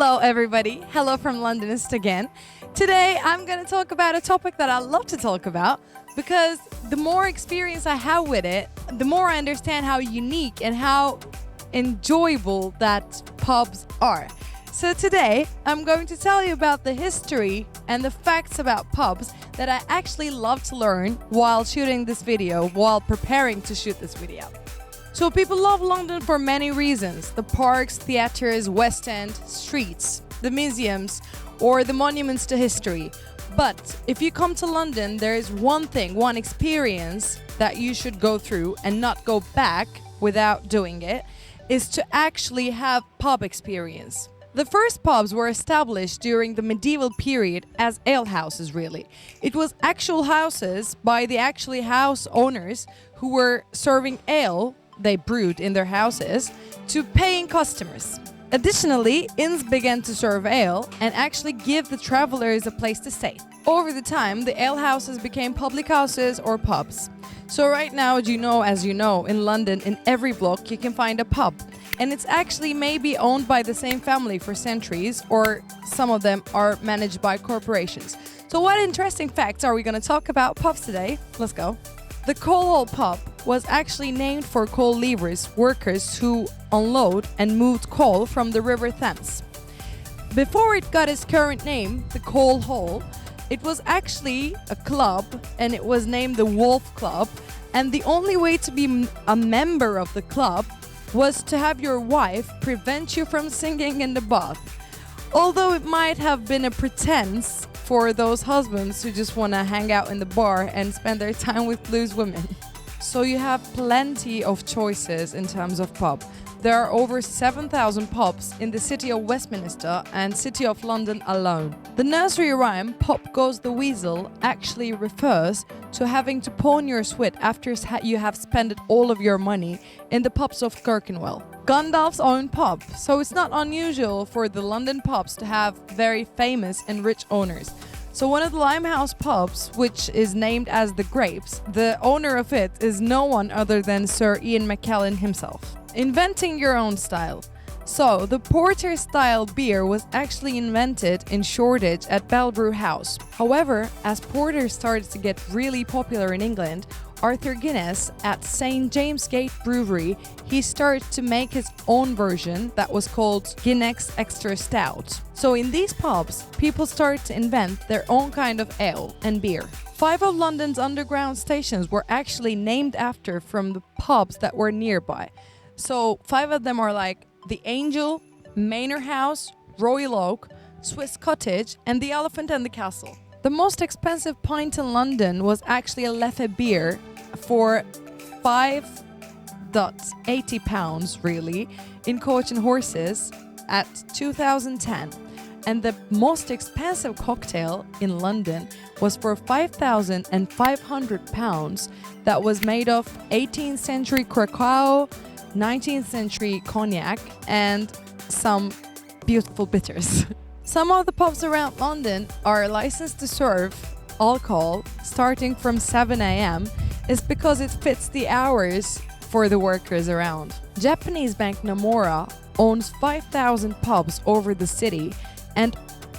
Hello everybody, hello from Londonist again. Today I'm going to talk about a topic that I love to talk about because the more experience I have with it, the more I understand how unique and how enjoyable that pubs are. So today I'm going to tell you about the history and the facts about pubs that I actually love to learn while shooting this video, while preparing to shoot this video. So people love London for many reasons: the parks, theatres, West End, streets, the museums, or the monuments to history. But if you come to London, there is one thing, one experience that you should go through and not go back without doing it, is to actually have pub experience. The first pubs were established during the medieval period as alehouses, really. It was actual houses by the actually house owners who were serving ale they brewed in their houses to paying customers. Additionally, inns began to serve ale and actually give the travelers a place to stay. Over the time, the alehouses became public houses or pubs. So right now, as you know, in London, in every block, you can find a pub. And it's actually maybe owned by the same family for centuries, or some of them are managed by corporations. So what interesting facts are we going to talk about pubs today? Let's go. The coal hole pub was actually named for coal leavers, workers who unload and moved coal from the River Thames. Before it got its current name, the Coal Hole, it was actually a club and it was named the Wolf Club, and the only way to be a member of the club was to have your wife prevent you from singing in the bath. Although it might have been a pretense for those husbands who just want to hang out in the bar and spend their time with loose women. So you have plenty of choices in terms of pub. There are over 7,000 pubs in the city of Westminster and city of London alone. The nursery rhyme "Pop Goes the Weasel" actually refers to having to pawn your sweat after you have spent all of your money in the pubs of Clerkenwell. Gandalf's own pub, so it's not unusual for the London pubs to have very famous and rich owners. So one of the Limehouse pubs, which is named as the Grapes, the owner of it is no one other than Sir Ian McKellen himself. Inventing your own style. So the porter style beer was actually invented in Shoreditch at Bell Brew House. However, as porter started to get really popular in England, Arthur Guinness at St. James Gate Brewery, he started to make his own version that was called Guinness Extra Stout. So in these pubs, people started to invent their own kind of ale and beer. 5 of London's underground stations were actually named after from the pubs that were nearby. So 5 of them are like the Angel, Manor House, Royal Oak, Swiss Cottage, and the Elephant and the Castle. The most expensive pint in London was actually a Leffe beer for £5.80 really in Coach and Horses at 2010. And the most expensive cocktail in London was for £5,500 that was made of 18th century Curaçao, 19th century cognac, and some beautiful bitters. Some of the pubs around London are licensed to serve alcohol starting from 7 a.m. is because it fits the hours for the workers around. Japanese bank Nomura owns 5,000 pubs over the city and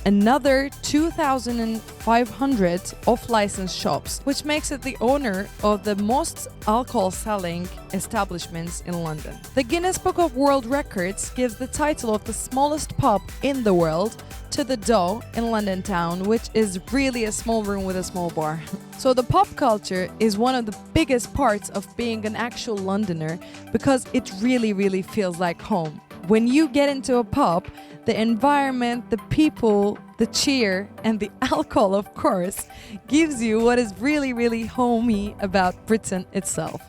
another 2,500 off-license shops, which makes it the owner of the most alcohol-selling establishments in London. The Guinness Book of World Records gives the title of the smallest pub in the world to the Doe in London town, which is really a small room with a small bar. So the pub culture is one of the biggest parts of being an actual Londoner because it really feels like home. When you get into a pub, the environment, the people, the cheer, and the alcohol, of course, gives you what is really homey about Britain itself.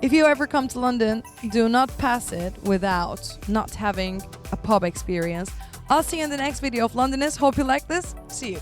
If you ever come to London, do not pass it without not having a pub experience. I'll see you in the next video of Londonist. Hope you like this. See you.